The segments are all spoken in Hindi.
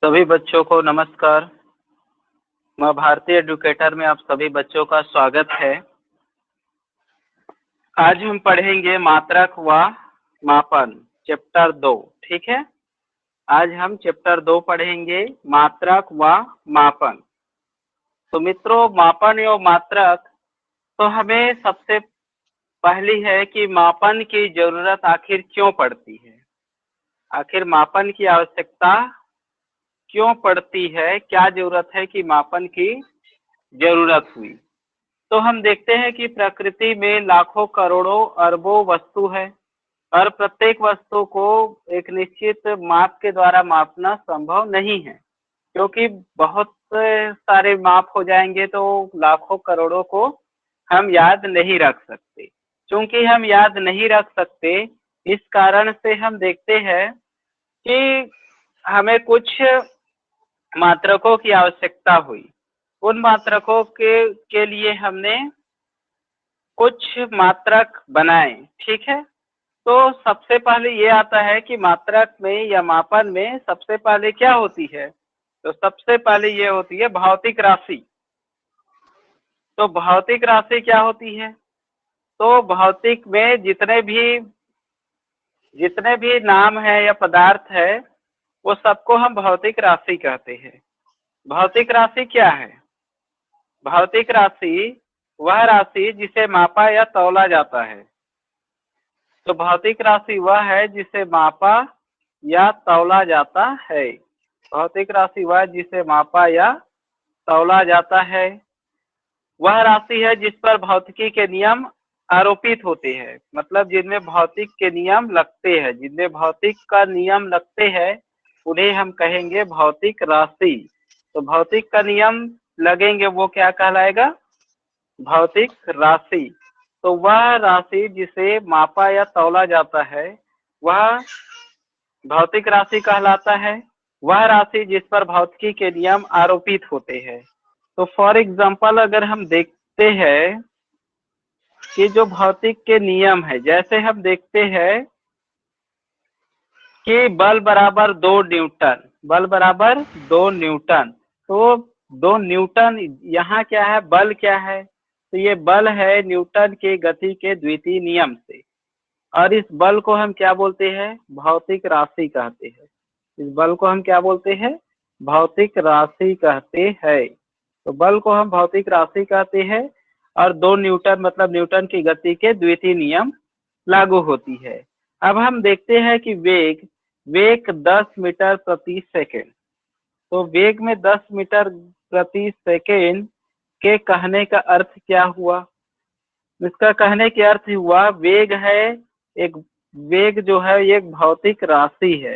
सभी बच्चों को नमस्कार। मैं भारतीय एडुकेटर में आप सभी बच्चों का स्वागत है। आज हम पढ़ेंगे मात्रक व मापन चैप्टर 2। ठीक है, आज हम चैप्टर 2 पढ़ेंगे मात्रक व मापन। तो मित्रों, मापन एवं मात्रक तो हमें सबसे पहली है कि मापन की जरूरत आखिर क्यों पड़ती है, आखिर मापन की आवश्यकता क्यों पड़ती है, क्या जरूरत है कि मापन की जरूरत हुई। तो हम देखते हैं कि प्रकृति में लाखों करोड़ों अरबों वस्तु है और प्रत्येक वस्तु को एक निश्चित माप के द्वारा मापना संभव नहीं है, क्योंकि बहुत सारे माप हो जाएंगे तो लाखों करोड़ों को हम याद नहीं रख सकते। क्योंकि हम याद नहीं रख सकते, इस कारण से हम देखते हैं कि हमें कुछ मात्रकों की आवश्यकता हुई। उन मात्रकों के लिए हमने कुछ मात्रक बनाए। ठीक है, तो सबसे पहले ये आता है कि मात्रक में या मापन में सबसे पहले क्या होती है, तो सबसे पहले ये होती है भौतिक राशि। तो भौतिक राशि क्या होती है, तो भौतिक में जितने भी नाम है या पदार्थ है वो सबको हम भौतिक राशि कहते हैं। भौतिक राशि क्या है? भौतिक राशि वह राशि जिसे मापा या तौला जाता है। तो भौतिक राशि वह है जिसे मापा या तौला जाता है। भौतिक राशि वह जिसे मापा या तौला जाता है। वह राशि है जिस पर भौतिकी के नियम आरोपित होते हैं, मतलब जिनमें भौतिक के नियम लगते हैं, जिनमें भौतिक का नियम लगते हैं उन्हें हम कहेंगे भौतिक राशि। तो भौतिक का नियम लगेंगे वो क्या कहलाएगा? भौतिक राशि। तो वह राशि जिसे मापा या तौला जाता है वह भौतिक राशि कहलाता है। वह राशि जिस पर भौतिकी के नियम आरोपित होते हैं। तो फॉर एग्जाम्पल अगर हम देखते हैं कि जो भौतिक के नियम है, जैसे हम देखते हैं कि बल बराबर 2 न्यूटन, बल बराबर 2 न्यूटन। तो 2 न्यूटन यहाँ क्या है, बल क्या है, तो ये बल है न्यूटन के गति के द्वितीय नियम से। और इस बल को हम क्या बोलते हैं? भौतिक राशि कहते हैं। इस बल को हम क्या बोलते हैं? भौतिक राशि कहते हैं। तो बल को हम भौतिक राशि कहते हैं और 2 न्यूटन मतलब न्यूटन की गति के द्वितीय नियम लागू होती है। अब हम देखते हैं कि वेग वेग 10 मीटर प्रति सेकेंड। तो वेग में 10 मीटर प्रति सेकेंड के कहने का अर्थ क्या हुआ? इसका कहने के अर्थ हुआ वेग है एक वेग जो है एक भौतिक राशि है।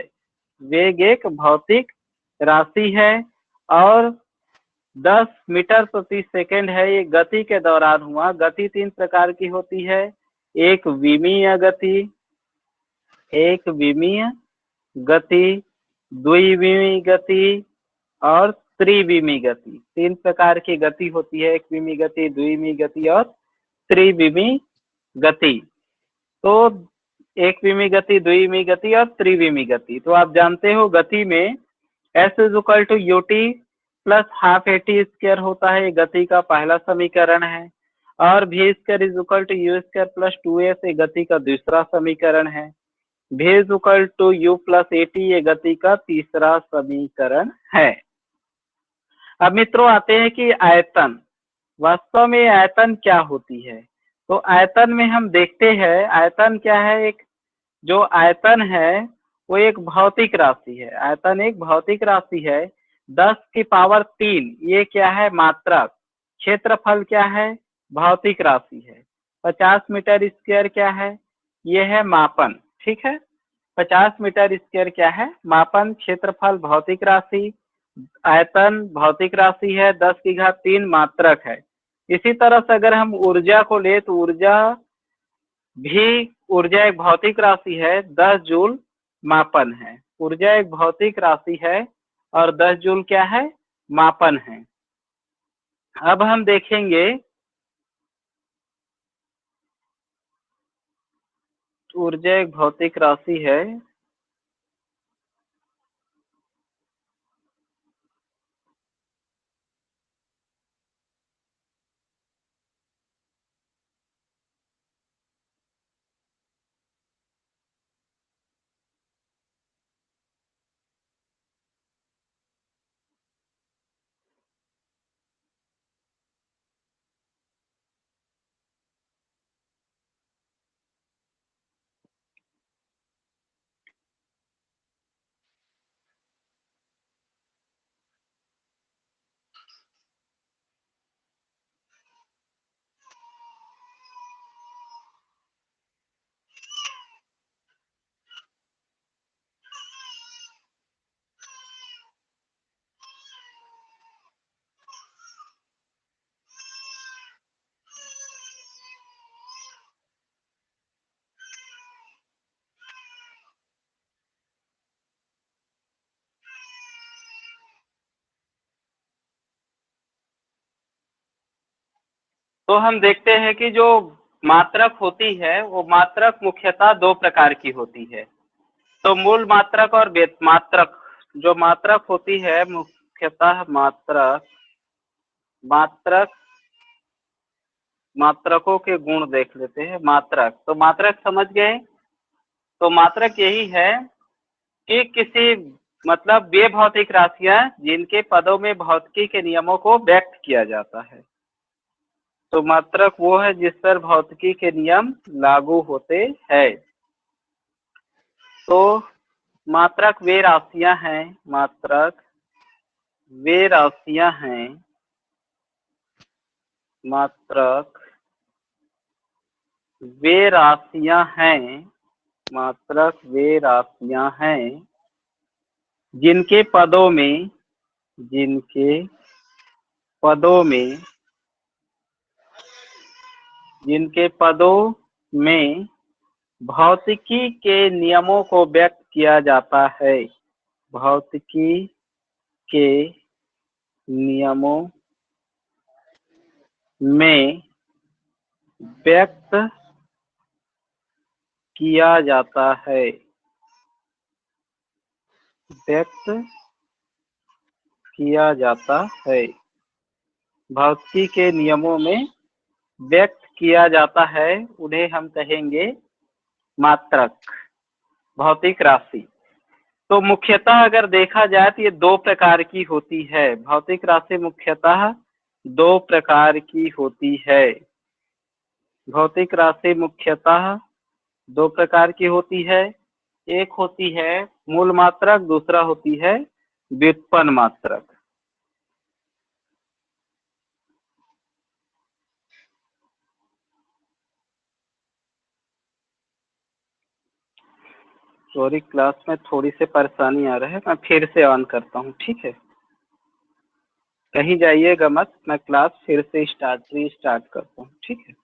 वेग एक भौतिक राशि है और 10 मीटर प्रति सेकेंड है। ये गति के दौरान हुआ। गति 3 प्रकार की होती है, एक विमीय गति, एक विमीय गति, द्विविमीय गति और त्रिविमीय गति। 3 प्रकार की गति होती है, एक विमीय गति, द्विविमीय गति और त्रिविमीय गति। तो एक विमीय गति, द्विविमीय गति और त्रिविमीय गति। तो आप जानते हो गति में S is to u t plus half a t square होता है, ये गति का पहला समीकरण है। और v square is to u square plus 2s ये गति का दूसरा समीकरण है। v is to u plus a t ये गति का तीसरा समीकरण है। अब मित्रों आते हैं कि आयतन, वास्तव में आयतन क्या होती है। तो आयतन में हम देखते हैं आयतन क्या है, एक जो आयतन है वो एक भौतिक राशि है। आयतन एक भौतिक राशि है। 10 की पावर 3 ये क्या है? मात्रक। क्षेत्रफल क्या है? भौतिक राशि है। 50 मीटर स्क्वायर क्या है? ये है मापन। ठीक है, 50 मीटर स्क्वायर क्या है? मापन। क्षेत्रफल भौतिक राशि, आयतन भौतिक राशि है, 10 की घात 3 मात्रक है। इसी तरह से अगर हम ऊर्जा को ले तो ऊर्जा एक भौतिक राशि है, 10 जूल मापन है। ऊर्जा एक भौतिक राशि है और 10 जूल क्या है? मापन है। अब हम देखेंगे ऊर्जा एक भौतिक राशि है तो हम देखते हैं कि जो मात्रक होती है वो मात्रक मुख्यतः दो प्रकार की होती है। तो मूल मात्रक और व्यत मात्रक, जो मात्रक होती है मुख्यतः मात्रक मात्रकों के गुण देख लेते हैं। मात्रक, तो मात्रक समझ गए। तो मात्रक यही है कि किसी मतलब वे भौतिक राशियां जिनके पदों में भौतिकी के नियमों को व्यक्त किया जाता है। तो मात्रक वो है जिस पर भौतिकी के नियम लागू होते हैं। तो मात्रक वे राशियां हैं, मात्रक वे राशियां हैं, मात्रक वे राशियां हैं, मात्रक वे राशियां हैं जिनके पदों में, जिनके पदों में, जिनके पदों में भौतिकी के नियमों को व्यक्त किया जाता है। भौतिकी के नियमों में व्यक्त किया जाता है, व्यक्त किया जाता है। भौतिकी के नियमों में व्यक्त किया जाता है, उन्हें हम कहेंगे मात्रक, भौतिक राशि। तो मुख्यतः अगर देखा जाए तो ये दो प्रकार की होती है। भौतिक राशि मुख्यतः दो प्रकार की होती है। भौतिक राशि मुख्यतः दो प्रकार की होती है। एक होती है मूल मात्रक, दूसरा होती है व्युत्पन्न मात्रक। सॉरी, क्लास में थोड़ी सी परेशानी आ रहा है, मैं फिर से ऑन करता हूँ, ठीक है। कहीं जाइएगा मत, मैं क्लास फिर से रीस्टार्ट करता हूँ, ठीक है।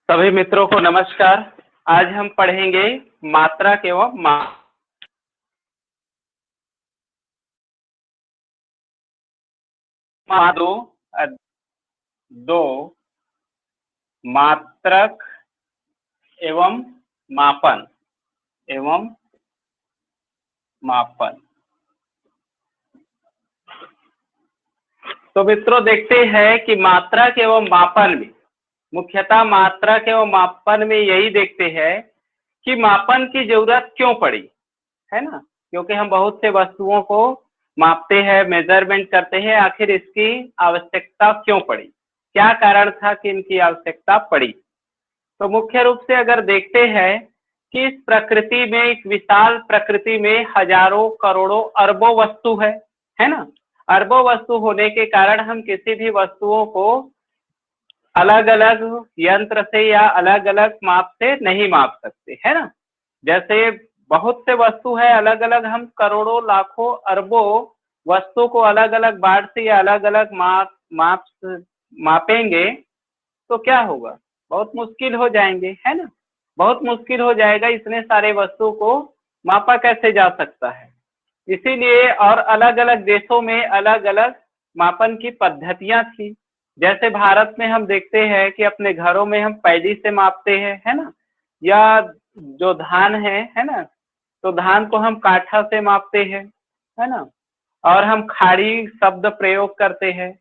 सभी मित्रों को नमस्कार। आज हम पढ़ेंगे मात्रक एवं दो दो मात्रक एवं मापन, एवं मापन। तो मित्रों देखते हैं कि मात्रक एवं मापन में, मुख्यतः मात्रक एवं मापन में यही देखते हैं कि मापन की जरूरत क्यों पड़ी, है ना। क्योंकि हम बहुत से वस्तुओं को मापते हैं, मेजरमेंट करते हैं, आखिर इसकी आवश्यकता क्यों पड़ी, क्या कारण था कि इनकी आवश्यकता पड़ी। तो मुख्य रूप से अगर देखते हैं कि इस प्रकृति में, एक विशाल प्रकृति में हजारों करोड़ों अरबों वस्तु है ना। अरबों वस्तु होने के कारण हम किसी भी वस्तुओं को अलग अलग यंत्र से या अलग अलग माप से नहीं माप सकते, है ना। जैसे बहुत से वस्तु है अलग अलग, हम करोड़ों लाखों अरबों वस्तु को अलग अलग बार से या अलग अलग माप मापेंगे तो क्या होगा, बहुत मुश्किल हो जाएंगे, है ना। बहुत मुश्किल हो जाएगा, इतने सारे वस्तु को मापा कैसे जा सकता है। इसीलिए और अलग अलग देशों में अलग अलग मापन की पद्धतियां थी। जैसे भारत में हम देखते हैं कि अपने घरों में हम पैडी से मापते हैं, है ना। या जो धान है ना, तो धान को हम काठा से मापते हैं, है ना। और हम खाड़ी शब्द प्रयोग करते हैं।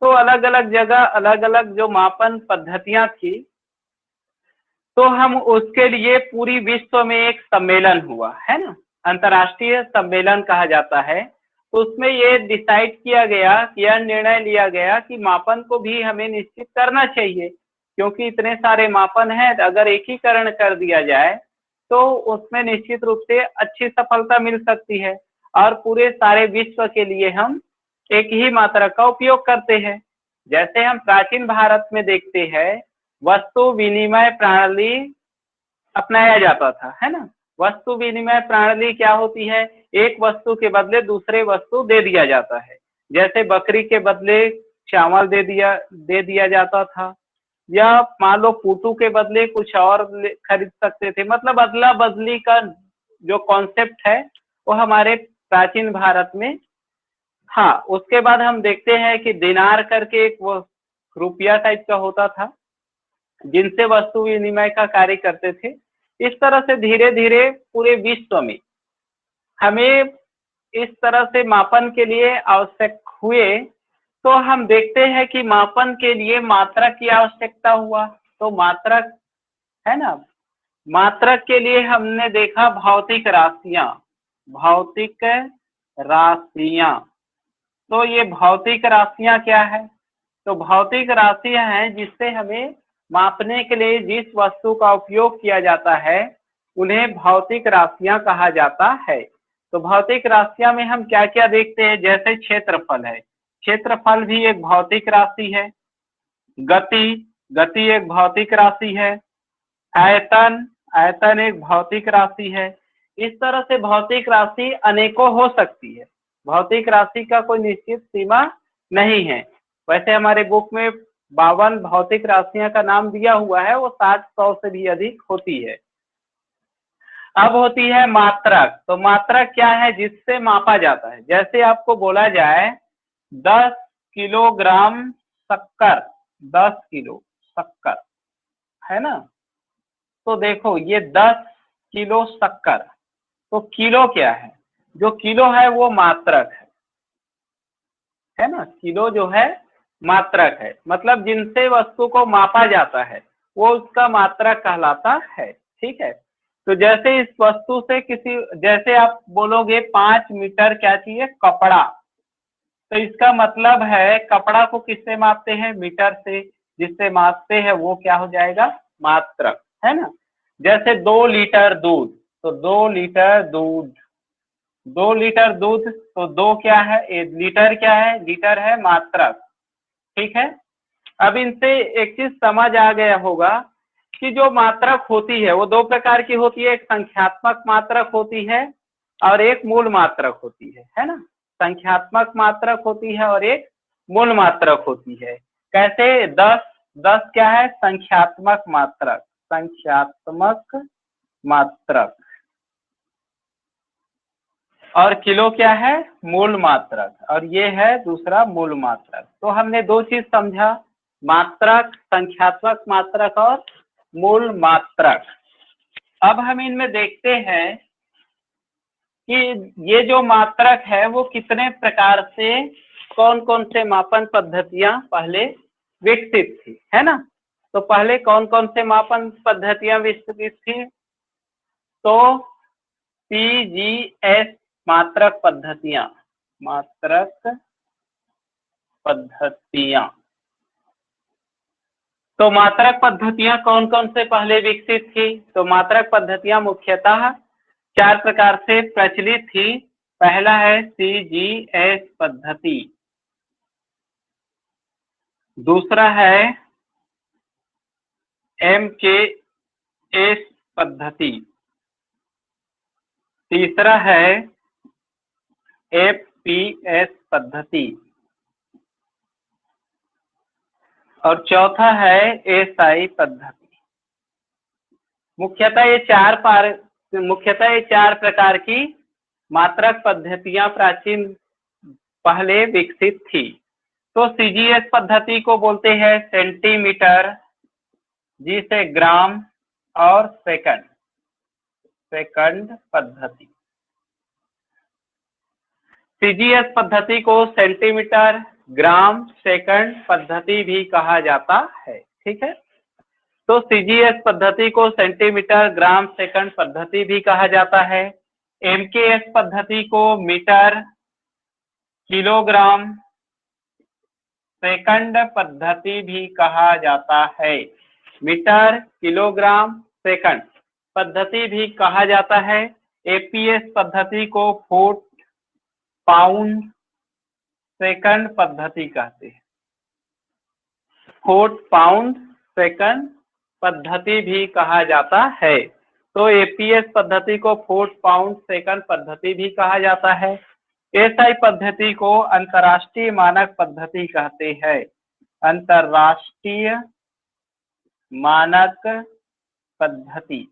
तो अलग अलग जगह अलग अलग जो मापन पद्धतियां थी, तो हम उसके लिए पूरी विश्व में एक सम्मेलन हुआ, है ना। अंतर्राष्ट्रीय सम्मेलन कहा जाता है। तो उसमें ये डिसाइड किया गया, यह निर्णय लिया गया कि मापन को भी हमें निश्चित करना चाहिए, क्योंकि इतने सारे मापन हैं, अगर एकीकरण कर दिया जाए तो उसमें निश्चित रूप से अच्छी सफलता मिल सकती है। और पूरे सारे विश्व के लिए हम एक ही मात्रक का उपयोग करते हैं। जैसे हम प्राचीन भारत में देखते हैं, वस्तु विनिमय प्रणाली अपनाया जाता था, है ना। वस्तु विनिमय प्रणाली क्या होती है, एक वस्तु के बदले दूसरे वस्तु दे दिया जाता है। जैसे बकरी के बदले चावल दे दिया जाता था, या मान लो पूटू के बदले कुछ और खरीद सकते थे। मतलब अदला बदली का जो कॉन्सेप्ट है वो हमारे प्राचीन भारत में। हाँ, उसके बाद हम देखते हैं कि दिनार करके एक वो रुपया टाइप का होता था, जिनसे वस्तु विनिमय का कार्य करते थे। इस तरह से धीरे धीरे पूरे विश्व में हमें इस तरह से मापन के लिए आवश्यक हुए। तो हम देखते हैं कि मापन के लिए मात्रक की आवश्यकता हुआ। तो मात्रक, है ना, मात्रक के लिए हमने देखा भौतिक राशियां। भौतिक राशियां, तो ये भौतिक राशियां क्या है, तो भौतिक राशियां हैं जिससे हमें मापने के लिए जिस वस्तु का उपयोग किया जाता है उन्हें भौतिक राशियां कहा जाता है। तो भौतिक राशियां में हम क्या क्या देखते हैं, जैसे क्षेत्रफल है, क्षेत्रफल भी एक भौतिक राशि है। गति, गति एक भौतिक राशि है। आयतन, आयतन एक भौतिक राशि है। इस तरह से भौतिक राशि अनेकों हो सकती है। भौतिक राशि का कोई निश्चित सीमा नहीं है। वैसे हमारे बुक में 52 भौतिक राशियां का नाम दिया हुआ है, वो 700 से भी अधिक होती है। अब होती है मात्रक। तो मात्रक क्या है, जिससे मापा जाता है। जैसे आपको बोला जाए 10 किलोग्राम शक्कर, 10 किलो शक्कर, है ना। तो देखो ये 10 किलो शक्कर, तो किलो क्या है, जो किलो है वो मात्रक है ना। किलो जो है मात्रक है, मतलब जिनसे वस्तु को मापा जाता है वो उसका मात्रक कहलाता है। ठीक है। तो जैसे इस वस्तु से किसी, जैसे आप बोलोगे 5 मीटर क्या चाहिए, कपड़ा, तो इसका मतलब है कपड़ा को किससे मापते हैं, मीटर से। जिससे मापते हैं वो क्या हो जाएगा, मात्रक, है ना। जैसे 2 लीटर दूध, तो 2 लीटर दूध, 2 लीटर दूध, तो 2 क्या है, लीटर क्या है, लीटर है मात्रक। ठीक है। अब इनसे एक चीज समझ आ गया होगा कि जो मात्रक होती है वो 2 प्रकार की होती है, एक संख्यात्मक मात्रक होती है और एक मूल मात्रक होती है ना। संख्यात्मक मात्रक होती है और एक मूल मात्रक होती है। कैसे, 10, 10 क्या है, संख्यात्मक मात्रक, संख्यात्मक मात्रक। और किलो क्या है, मूल मात्रक, और ये है दूसरा मूल मात्रक। तो हमने 2 चीज समझा, मात्रक, संख्यात्मक मात्रक और मूल मात्रक। अब हम इनमें देखते हैं कि ये जो मात्रक है वो कितने प्रकार से, कौन कौन से मापन पद्धतियां पहले विकसित थी, है ना। तो पहले कौन कौन से मापन पद्धतियां विकसित थी, तो पीजीएस मात्रक पद्धतियां, मात्रक पद्धतियां। तो मात्रक पद्धतियां कौन कौन से पहले विकसित थी? तो मात्रक पद्धतियां मुख्यतः 4 प्रकार से प्रचलित थी। पहला है CGS पद्धति, दूसरा है MKS पद्धति, तीसरा है FPS पद्धति और चौथा है SI पद्धति। मुख्यतः ये चार प्रकार की मात्रक पद्धतियां प्राचीन पहले विकसित थी। तो CGS पद्धति को बोलते हैं सेंटीमीटर, जी से ग्राम और सेकंड पद्धति। CGS पद्धति को सेंटीमीटर, ग्राम, सेकंड पद्धति भी कहा जाता है। ठीक है, तो CGS पद्धति को सेंटीमीटर, ग्राम, सेकंड पद्धति भी कहा जाता है। MKS पद्धति को मीटर, किलोग्राम, सेकंड पद्धति भी कहा जाता है। मीटर, किलोग्राम, सेकंड पद्धति भी कहा जाता है। FPS पद्धति को फुट, पाउंड, सेकंड पद्धति कहते हैं। फुट, पाउंड, सेकंड पद्धति भी कहा जाता है। तो APS पद्धति को फुट, पाउंड, सेकंड पद्धति भी कहा जाता है। SI पद्धति को अंतर्राष्ट्रीय मानक पद्धति कहते हैं। अंतर्राष्ट्रीय मानक पद्धति।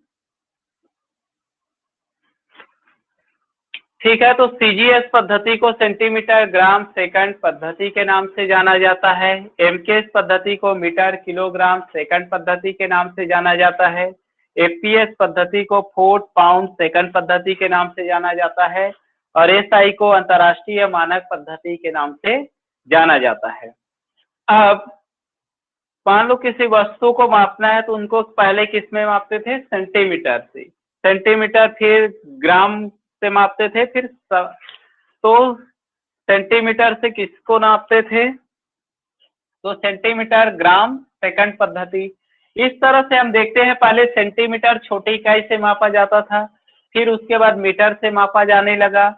ठीक है, तो CGS पद्धति को सेंटीमीटर, ग्राम, सेकंड पद्धति के नाम से जाना जाता है। MKS पद्धति को मीटर, किलोग्राम, सेकंड पद्धति के नाम से जाना जाता है। FPS पद्धति को फुट, पाउंड, सेकंड पद्धति के नाम से जाना जाता है और SI को अंतर्राष्ट्रीय मानक पद्धति के नाम से जाना जाता है। अब मान लो किसी वस्तु को मापना है तो उनको पहले किस में मापते थे? सेंटीमीटर से। सेंटीमीटर, फिर ग्राम से मापते थे, फिर तो सेंटीमीटर से किसको नापते थे? तो सेंटीमीटर, ग्राम, सेकंड पद्धति। इस तरह से हम देखते हैं पहले सेंटीमीटर छोटी इकाई से मापा जाता था, फिर उसके बाद मीटर से मापा जाने लगा,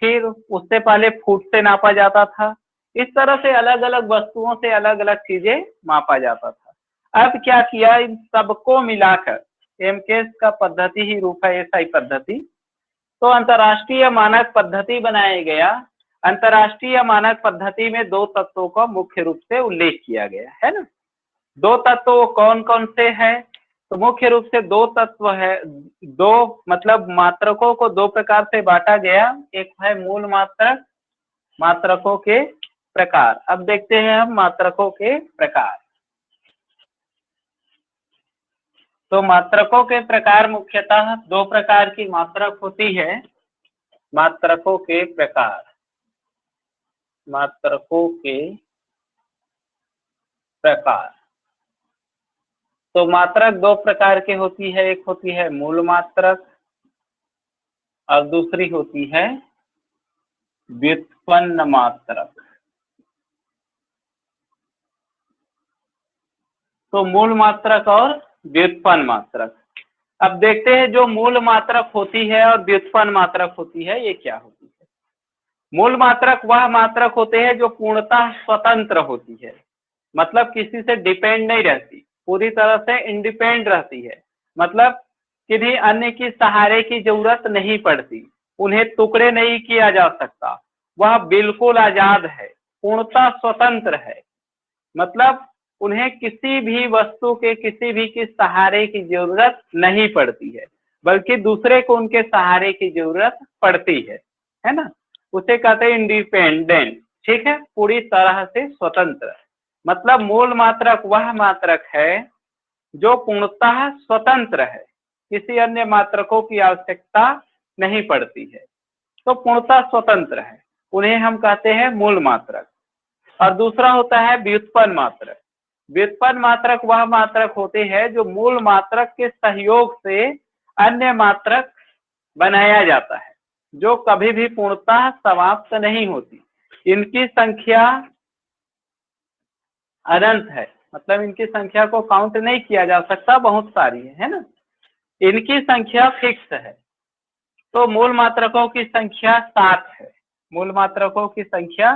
फिर उससे पहले फुट से नापा जाता था। इस तरह से अलग अलग वस्तुओं से अलग अलग चीजें मापा जाता था। अब क्या किया, इन सबको मिलाकर MKS का पद्धति ही रूप है SI पद्धति। तो अंतर्राष्ट्रीय मानक पद्धति बनाया गया। अंतर्राष्ट्रीय मानक पद्धति में 2 तत्वों का मुख्य रूप से उल्लेख किया गया है ना। 2 तत्व कौन कौन से हैं? तो मुख्य रूप से 2 तत्व है, 2 मतलब मात्रकों को 2 प्रकार से बांटा गया। एक है मूल मात्रक, मात्रकों के प्रकार। अब देखते हैं हम मात्रकों के प्रकार। तो मात्रकों के प्रकार मुख्यतः 2 प्रकार की मात्रक होती है। मात्रकों के प्रकार, मात्रकों के प्रकार। तो मात्रक 2 प्रकार की होती है, एक होती है मूल मात्रक और दूसरी होती है व्युत्पन्न मात्रक। तो मूल मात्रक और व्युत्पन्न मात्रक। अब देखते हैं जो मूल मात्रक होती है और व्युत्पन्न मात्रक होती है, ये क्या होती है। मूल मात्रक वह मात्रक होते हैं जो पूर्णतः स्वतंत्र होती है, मतलब किसी से डिपेंड नहीं रहती, पूरी तरह से इंडिपेंडेंट रहती है, मतलब किसी अन्य की सहारे की जरूरत नहीं पड़ती, उन्हें टुकड़े नहीं किया जा सकता, वह बिल्कुल आजाद है, पूर्णतः स्वतंत्र है, मतलब उन्हें किसी भी वस्तु के किसी भी की सहारे की जरूरत नहीं पड़ती है, बल्कि दूसरे को उनके सहारे की जरूरत पड़ती है ना। उसे कहते हैं इंडिपेंडेंट। ठीक है, पूरी तरह से स्वतंत्र। मतलब मूल मात्रक वह मात्रक है जो पूर्णतः स्वतंत्र है, किसी अन्य मात्रकों की आवश्यकता नहीं पड़ती है, तो पूर्णतः स्वतंत्र है, उन्हें हम कहते हैं मूल मात्रक। और दूसरा होता है व्युत्पन्न मात्रक। व्युत्पन्न मात्रक वह मात्रक होते हैं जो मूल मात्रक के सहयोग से अन्य मात्रक बनाया जाता है, जो कभी भी पूर्णतः समाप्त नहीं होती, इनकी संख्या अनंत है, मतलब इनकी संख्या को काउंट नहीं किया जा सकता, बहुत सारी है ना। इनकी संख्या फिक्स है। तो मूल मात्रकों की संख्या 7 है। मूल मात्रकों की संख्या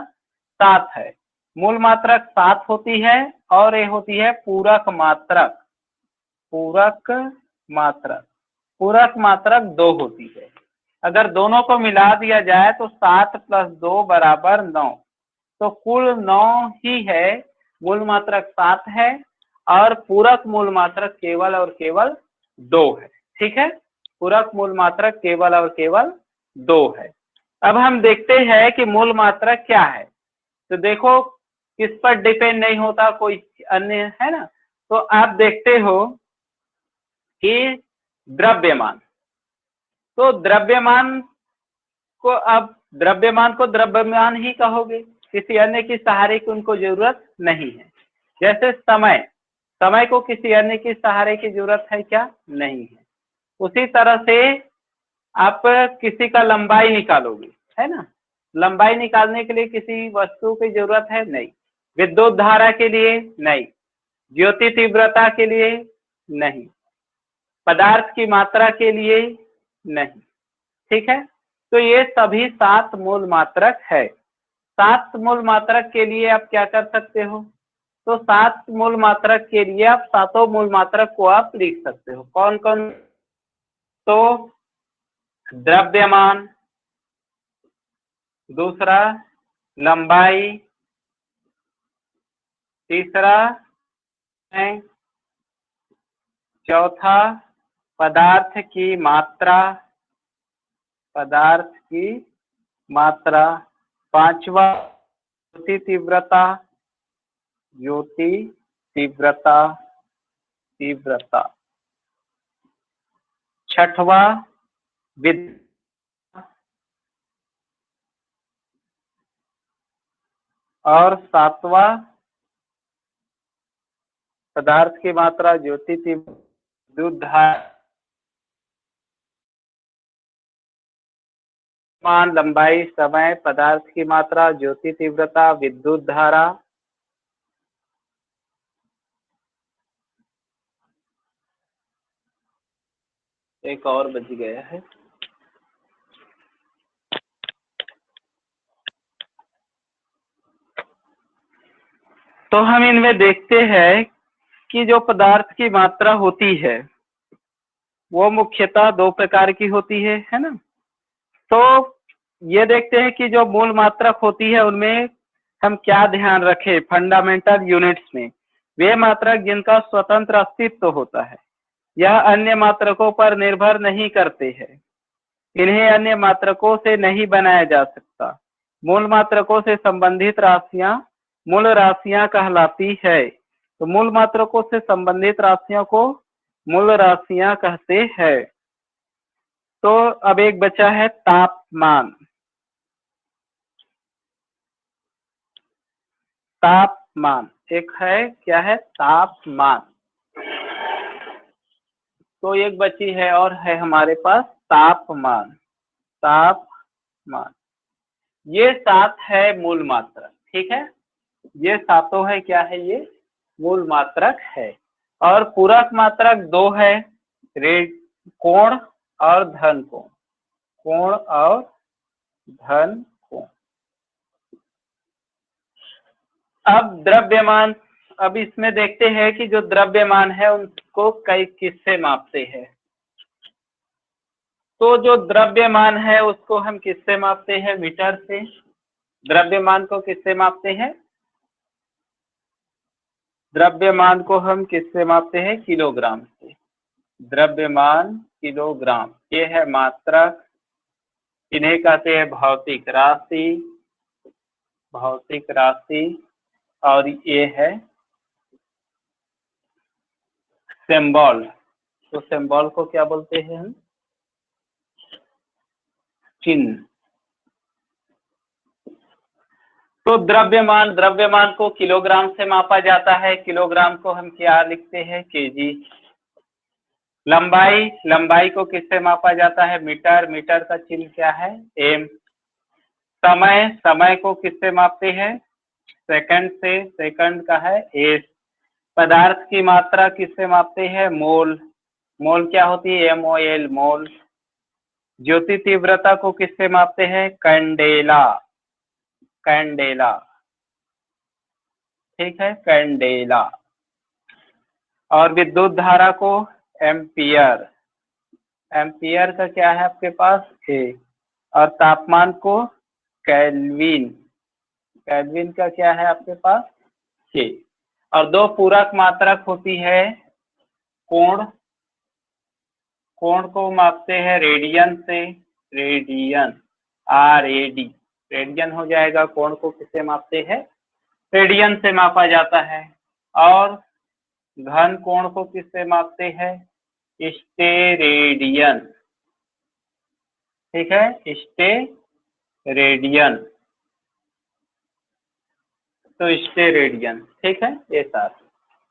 7 है। मूल मात्रक 7 होती है और ये होती है पूरक मात्रक। पूरक मात्रक, पूरक मात्रक 2 होती है। अगर दोनों को मिला दिया जाए तो 7 + 2 = 9। तो कुल 9 ही है। मूल मात्रक 7 है और पूरक मूल मात्रक केवल और केवल 2 है। ठीक है, पूरक मूल मात्रक केवल और केवल 2 है। अब हम देखते हैं कि मूल मात्रक क्या है। तो देखो, किस पर डिपेंड नहीं होता, कोई अन्य है ना। तो आप देखते हो कि द्रव्यमान, तो द्रव्यमान को अब द्रव्यमान ही कहोगे, किसी अन्य की सहारे की उनको जरूरत नहीं है। जैसे समय, समय को किसी अन्य की सहारे की जरूरत है क्या? नहीं है। उसी तरह से आप किसी का लंबाई निकालोगे, है ना। लंबाई निकालने के लिए किसी वस्तु की जरूरत है? नहीं। विद्युत धारा के लिए? नहीं। ज्योति तीव्रता के लिए? नहीं। पदार्थ की मात्रा के लिए? नहीं। ठीक है, तो ये सभी 7 मूल मात्रक है। 7 मूल मात्रक के लिए आप क्या कर सकते हो? तो 7 मूल मात्रक के लिए आप सातों मूल मात्रक को आप लिख सकते हो। कौन कौन? तो द्रव्यमान, दूसरा लंबाई, तीसरा है, चौथा पदार्थ की मात्रा, पदार्थ की मात्रा, पांचवा ज्योति तीव्रता, ज्योति तीव्रता, तीव्रता, छठवा विद्युत, और सातवां पदार्थ की मात्रा, ज्योति तीव्रता, विद्युत धारा, मान, लंबाई, समय, पदार्थ की मात्रा, ज्योति तीव्रता, विद्युत धारा। एक और बच गया है। तो हम इनमें देखते हैं कि जो पदार्थ की मात्रा होती है वो मुख्यतः 2 प्रकार की होती है ना। तो ये देखते हैं कि जो मूल मात्रक होती है उनमें हम क्या ध्यान रखें फंडामेंटल यूनिट्स में। वे मात्रक जिनका स्वतंत्र अस्तित्व होता है, यह अन्य मात्रकों पर निर्भर नहीं करते हैं, इन्हें अन्य मात्रकों से नहीं बनाया जा सकता। मूल मात्रकों से संबंधित राशियां मूल राशियां कहलाती है। तो मूल मात्रकों से संबंधित राशियों को मूल राशियां कहते हैं। तो अब एक बचा है तापमान। तापमान एक है, क्या है? तापमान। तो एक बची है और है हमारे पास तापमान। तापमान, ये 7 है मूल मात्रक। ठीक है, ये सातों है, क्या है? ये मूल मात्रक है। और पूरक मात्रक 2 है, कोण और धन कोण। कोण और धन कोण। अब द्रव्यमान, अब इसमें देखते हैं कि जो द्रव्यमान है उनको कई किससे मापते हैं। तो जो द्रव्यमान है उसको हम किससे मापते हैं? मीटर से। द्रव्यमान को किससे मापते हैं? द्रव्यमान को हम किससे मापते हैं? किलोग्राम से। द्रव्यमान किलोग्राम, ये है मात्रक। इन्हें कहते हैं भौतिक राशि। भौतिक राशि। और ये है सिंबल। तो सिंबल को क्या बोलते हैं हम? चिन्ह। तो द्रव्यमान, द्रव्यमान को किलोग्राम से मापा जाता है। किलोग्राम को हम क्या लिखते हैं? केजी। लंबाई, लंबाई को किससे मापा जाता है? मीटर। मीटर का चिन्ह क्या है? एम। समय, समय को किससे मापते हैं? सेकंड से। सेकंड का है एस। पदार्थ की मात्रा किससे मापते हैं? मोल। मोल क्या होती है? MOL, मोल। ज्योति तीव्रता को किससे मापते हैं? कैंडेला, कैंडेला, ठीक है, कैंडेला। और विद्युत धारा को एम्पियर, एम्पियर का क्या है आपके पास? ए। और तापमान को केल्विन, केल्विन का क्या है आपके पास? के। और दो पूरक मात्रक होती है, कोण, कोण को मापते हैं रेडियन से, रेडियन, RAD, रेडियन हो जाएगा। कोण को किससे मापते हैं? रेडियन से मापा जाता है। और घन कोण को किससे मापते हैं? स्टेरेडियन, ठीक है, स्टेरेडियन, तो स्टेरेडियन, ठीक है, ये सारा।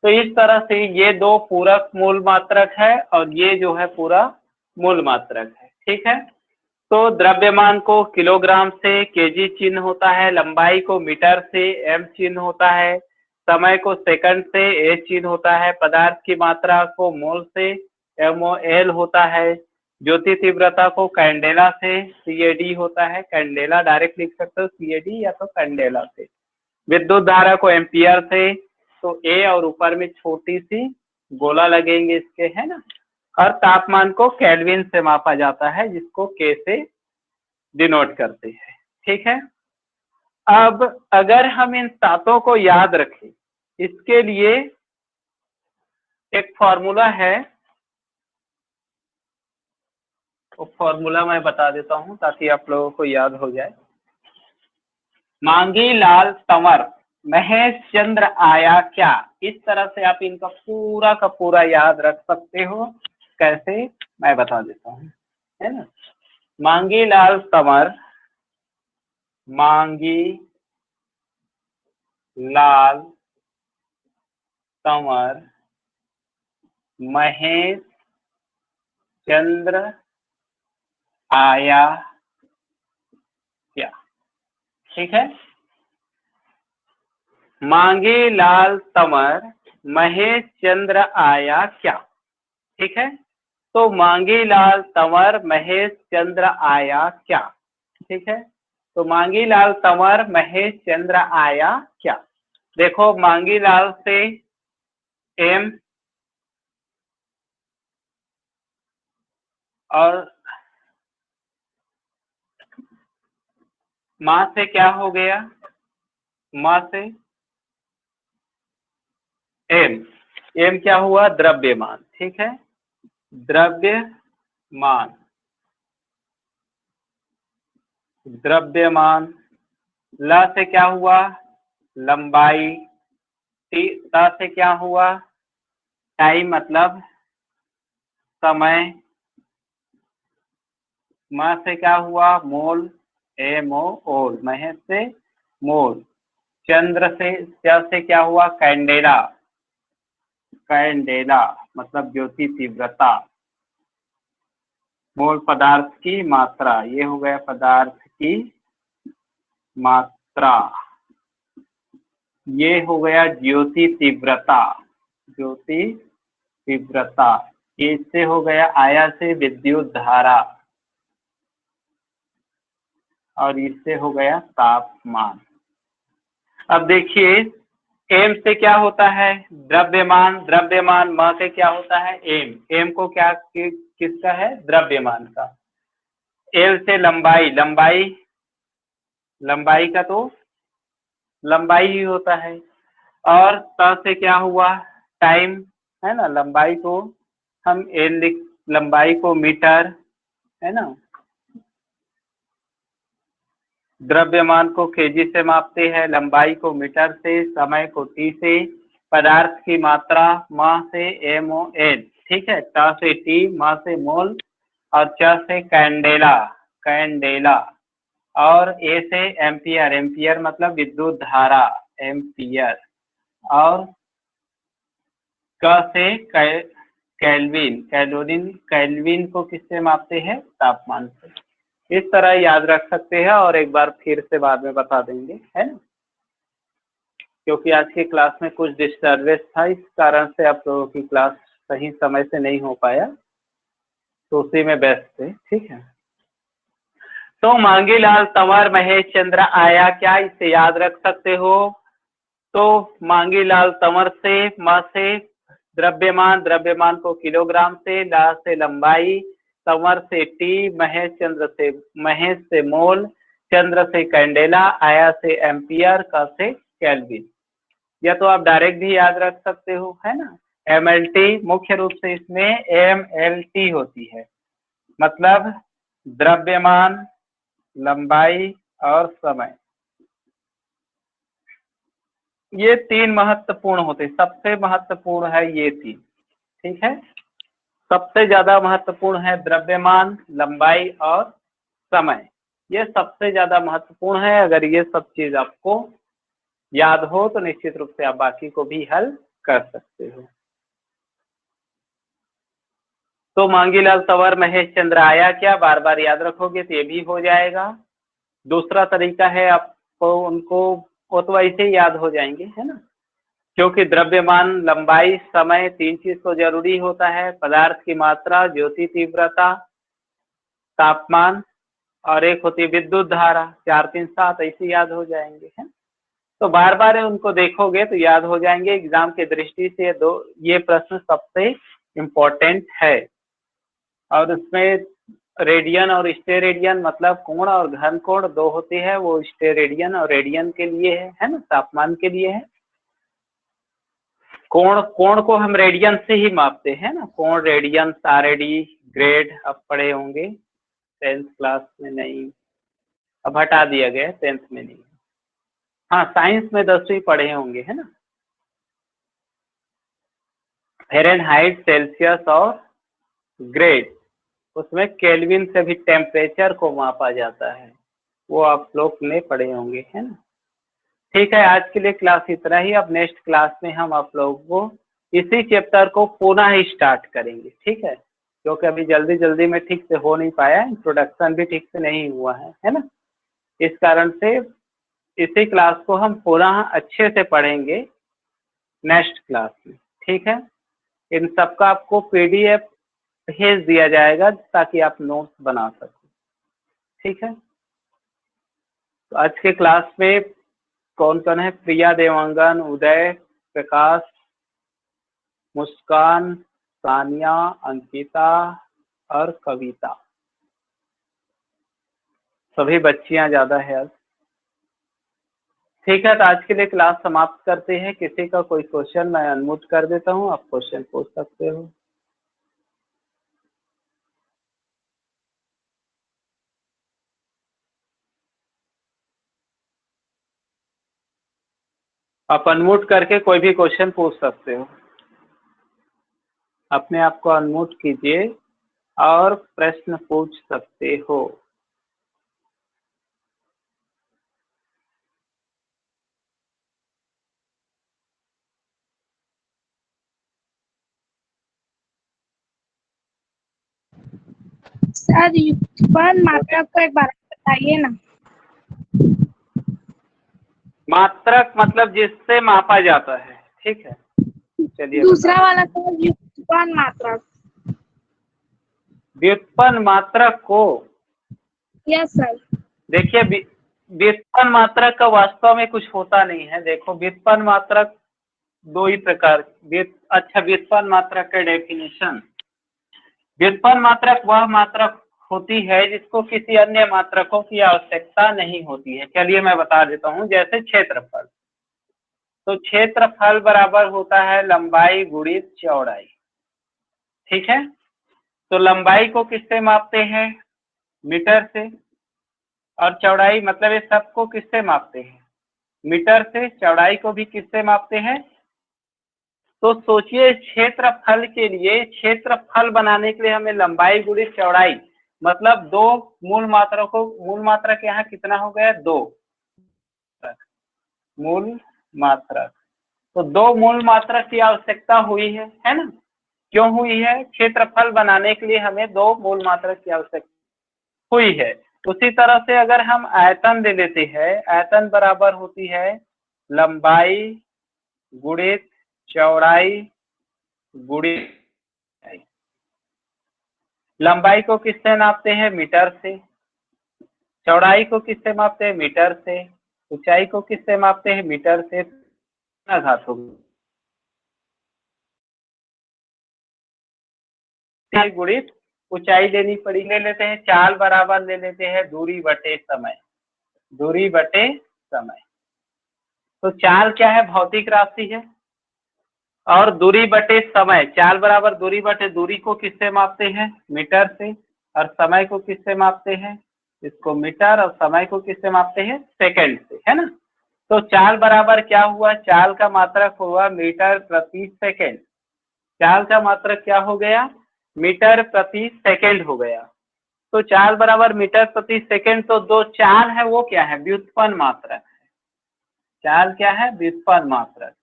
तो इस तरह से ये दो पूरक मूल मात्रक है और ये जो है पूरा मूल मात्रक है, ठीक है। तो द्रव्यमान को किलोग्राम से केजी चिन्ह होता है, लंबाई को मीटर से M चिन्ह होता है, समय को सेकंड से A चिन्ह होता है, पदार्थ की मात्रा को मोल से MOL होता है, ज्योति तीव्रता को कैंडेला से CAD होता है, कैंडेला डायरेक्ट लिख सकते हो CAD या तो कैंडेला से, विद्युत धारा को एम्पियर से, तो A और ऊपर में छोटी सी गोला लगेंगे इसके, है ना। और तापमान को केल्विन से मापा जाता है जिसको K से डिनोट करते हैं, ठीक है। अब अगर हम इन सातों को याद रखें, इसके लिए एक फॉर्मूला है, वो फॉर्मूला मैं बता देता हूं ताकि आप लोगों को याद हो जाए। मांगी लाल संवर महेश चंद्र आया क्या, इस तरह से आप इनका पूरा का पूरा याद रख सकते हो। कैसे, मैं बता देता हूँ, है ना। मांगी लाल संवर, मांगी लाल संवर महेश चंद्र आया क्या, ठीक है। मांगे लाल संवर महेश चंद्र आया क्या, ठीक है। तो मांगे लाल संवर महेश चंद्र आया क्या, ठीक है। तो मांगी लाल संवर महेश चंद्र आया क्या। देखो मांगी लाल से M और मां से क्या हो गया? मां से M, M क्या हुआ? द्रव्यमान, ठीक है, द्रव्यमान, द्रव्यमान। ल से क्या हुआ? लंबाई। त से क्या हुआ? टाइम मतलब समय। म से क्या हुआ? मोल, MOL, महेश से मोल। चंद्र से क्या हुआ? कैंडेला, कैंडेला मतलब ज्योति तीव्रता। मोल पदार्थ की मात्रा, ये हो गया पदार्थ की मात्रा, ये हो गया ज्योति तीव्रता, ज्योति तीव्रता। इससे हो गया आया से विद्युत धारा और इससे हो गया तापमान। अब देखिए M से क्या होता है? द्रव्यमान, द्रव्यमान। म से क्या होता है? M, M को क्या किसका है? द्रव्यमान का। L से लंबाई, लंबाई, लंबाई का तो लंबाई ही होता है। और त से क्या हुआ? टाइम, है ना। लंबाई को हम लंबाई को मीटर, है ना। द्रव्यमान को केजी से मापते हैं, लंबाई को मीटर से, समय को T से, पदार्थ की मात्रा म से MOL, ठीक है। ट से T, म से मोल और च से कैंडेला, कैंडेला। और A से एम्पियर, एम्पियर मतलब विद्युत धारा, एम्पियर। और क से केल्विन, कैलोरीन, केल्विन को किससे मापते हैं? तापमान से। इस तरह याद रख सकते हैं और एक बार फिर से बाद में बता देंगे, है ना। क्योंकि आज की क्लास में कुछ डिस्टर्बेंस था, इस कारण से आप लोगों की क्लास सही समय से नहीं हो पाया, तो उसी में व्यस्त थे। ठीक है, तो मांगीलाल तंवर महेश चंद्र आया क्या, इसे याद रख सकते हो। तो मांगीलाल तंवर से म से द्रव्यमान, द्रव्यमान को किलोग्राम से, ला से लंबाई, तंवर से टी, महेश से मोल, चंद्र से कैंडेला, आया से एम्पियर, क से केल्विन। या तो आप डायरेक्ट भी याद रख सकते हो, है ना। एमएलटी मुख्य रूप से इसमें एमएलटी होती है, मतलब द्रव्यमान, लंबाई और समय, ये तीन महत्वपूर्ण होते, सबसे महत्वपूर्ण है ये तीन। ठीक है, सबसे ज्यादा महत्वपूर्ण है द्रव्यमान, लंबाई और समय, ये सबसे ज्यादा महत्वपूर्ण है। अगर ये सब चीज आपको याद हो तो निश्चित रूप से आप बाकी को भी हल कर सकते हो। तो मांगीलाल तंवर महेश चंद्र आया क्या, बार बार याद रखोगे तो ये भी हो जाएगा। दूसरा तरीका है आपको उनको, वो तो ऐसे ही याद हो जाएंगे, है ना, क्योंकि द्रव्यमान, लंबाई, समय, तीन चीज तो जरूरी होता है। पदार्थ की मात्रा, ज्योति तीव्रता, तापमान और एक होती है विद्युत धारा, 4 3 7 ऐसे याद हो जाएंगे, है। तो बार बार उनको देखोगे तो याद हो जाएंगे। एग्जाम की दृष्टि से ये प्रश्न सबसे इम्पोर्टेंट है। और उसमें रेडियन और स्टेरेडियन, मतलब कोण और घन कोण दो होते हैं, वो स्टेरेडियन और रेडियन के लिए है ना, तापमान के लिए है। कोण को हम रेडियन से ही मापते हैं ना, कोण, रेडियन, आरएडी, ग्रेड अब पढ़े होंगे 10th क्लास में, नहीं अब हटा दिया गया, 10th में नहीं। हाँ, साइंस में 10वीं पढ़े होंगे, है ना। फ़ारेनहाइट, सेल्सियस और ग्रेड, उसमें केल्विन से भी टेम्परेचर को मापा जाता है, वो आप लोग ने पढ़े होंगे, है ना। ठीक है, आज के लिए क्लास इतना ही। अब नेक्स्ट क्लास में हम आप लोगों को इसी चैप्टर को पुनः ही स्टार्ट करेंगे। ठीक है, क्योंकि अभी जल्दी जल्दी में ठीक से हो नहीं पाया, इंट्रोडक्शन भी ठीक से नहीं हुआ है ना। इस कारण से इसी क्लास को हम पुनः अच्छे से पढ़ेंगे नेक्स्ट क्लास में। ठीक है, इन सबका आपको पीडीएफ भेज दिया जाएगा ताकि आप नोट्स बना सकें। ठीक है, तो आज के क्लास में कौन कौन है, प्रिया, देवांगन, उदय, प्रकाश, मुस्कान, सानिया, अंकिता और कविता, सभी बच्चियां ज्यादा है आज। ठीक है, तो आज के लिए क्लास समाप्त करते हैं। किसी का कोई क्वेश्चन मैं अनम्यूट कर देता हूँ, आप क्वेश्चन पूछ सकते हो। आप अनम्यूट करके कोई भी क्वेश्चन पूछ सकते हो। अपने आप को अनम्यूट कीजिए और प्रश्न पूछ सकते हो। सर व्युत्पन्न मात्रक को एक बार बताइए ना। मात्रक मतलब जिससे मापा जाता है। ठीक है, चलिए दूसरा वाला तो व्युत्पन्न मात्रक। व्युत्पन्न मात्रक को, यस सर। देखिए व्युत्पन्न मात्रक का वास्तव में कुछ होता नहीं है। देखो, व्युत्पन्न मात्रक दो ही प्रकार, अच्छा, व्युत्पन्न मात्रक का डेफिनेशन, व्युत्पन्न मात्रक वह मात्रक होती है जिसको किसी अन्य मात्रकों की आवश्यकता नहीं होती है। चलिए मैं बता देता हूँ, जैसे क्षेत्रफल, तो क्षेत्रफल बराबर होता है लंबाई गुणित चौड़ाई। ठीक है, तो लंबाई को किससे मापते हैं, मीटर से, और चौड़ाई मतलब ये सबको किससे मापते हैं, मीटर से। चौड़ाई को भी किससे मापते हैं। तो सोचिए, क्षेत्रफल के लिए, क्षेत्रफल बनाने के लिए हमें लंबाई गुणित चौड़ाई, मतलब दो मूल मात्रक यहाँ कितना हो गया, 2 मूल मात्रक। तो 2 मूल मात्रक की आवश्यकता हुई है ना। क्यों हुई है, क्षेत्रफल बनाने के लिए हमें 2 मूल मात्रक की आवश्यकता हुई है। उसी तरह से अगर हम आयतन ले लेते हैं, आयतन बराबर होती है लंबाई गुणित चौड़ाई गुणित ऊंचाई। लंबाई को किससे नापते हैं? मीटर से। चौड़ाई को किससे मापते हैं? मीटर से। ऊंचाई को किससे मापते हैं? मीटर से। कितना घात होगी? गुणित ऊंचाई लेनी पड़ी। ले लेते हैं चाल बराबर ले लेते हैं दूरी बटे समय। दूरी बटे समय। तो चाल क्या है? भौतिक राशि है। और दूरी बटे समय, चाल बराबर दूरी बटे, दूरी को किससे मापते हैं? मीटर से। और समय को किससे मापते हैं? इसको मीटर। और समय को किससे मापते हैं? सेकंड से, है ना। तो चाल बराबर क्या हुआ? चाल का मात्रक हुआ मीटर प्रति सेकंड। चाल का मात्रक क्या हो गया? मीटर प्रति सेकंड हो गया। तो चाल बराबर मीटर प्रति सेकंड। तो दो चाल है वो क्या है? व्युत्पन्न मात्रक है। चाल क्या है? व्युत्पन्न मात्रक।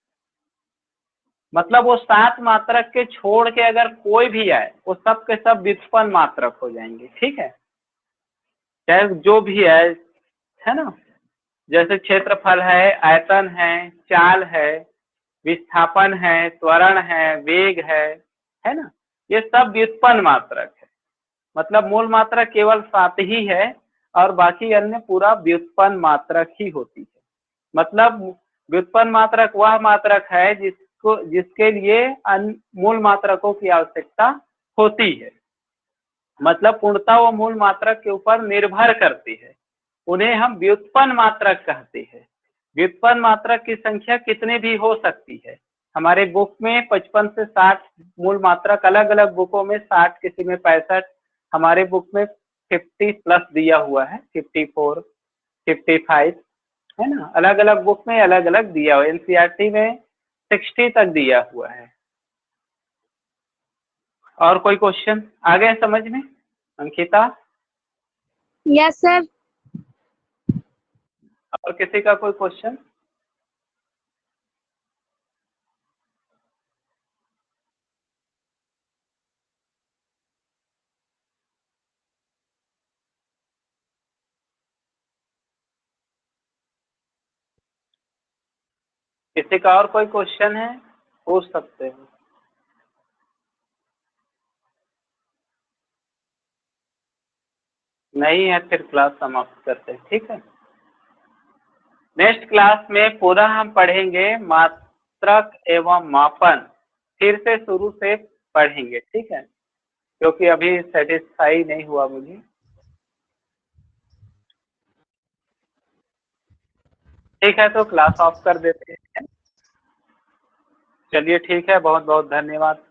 मतलब वो 7 मात्रक के छोड़ के अगर कोई भी आए वो सब के सब व्युत्पन्न मात्रक हो जाएंगे। ठीक है, चाहे जो भी है ना। जैसे क्षेत्रफल है, आयतन है, चाल है, विस्थापन है, त्वरण है, वेग है ना। ये सब व्युत्पन्न मात्रक है। मतलब मूल मात्रक केवल 7 ही है और बाकी अन्य पूरा व्युत्पन्न मात्रक ही होती है। मतलब व्युत्पन्न मात्रक वह मात्रक है जिसके लिए मूल मात्रकों की आवश्यकता होती है। मतलब पूर्णतः वो मूल मात्रक के ऊपर निर्भर करती है। उन्हें हम व्युत्पन्न मात्रक कहते हैं। व्युत्पन्न मात्रक की संख्या कितनी भी हो सकती है। हमारे बुक में 55 से 60 मूल मात्रक, अलग अलग बुकों में 60, किसी में 65, हमारे बुक में 50 प्लस दिया हुआ है, 54, 55, है ना। अलग अलग बुक में अलग अलग दिया हुआ है। एनसीईआरटी में 60 तक दिया हुआ है। और कोई क्वेश्चन आ गए समझ में अंकिता? Yes sir. और किसी का कोई क्वेश्चन? किसी का और कोई क्वेश्चन है? पूछ सकते हो। नहीं है फिर क्लास समाप्त करते हैं। ठीक है, नेक्स्ट क्लास में पूरा हम पढ़ेंगे मात्रक एवं मापन। फिर से शुरू से पढ़ेंगे। ठीक है, क्योंकि अभी सेटिस्फाई नहीं हुआ मुझे। ठीक है, तो क्लास ऑफ कर देते हैं। चलिए ठीक है, बहुत बहुत धन्यवाद।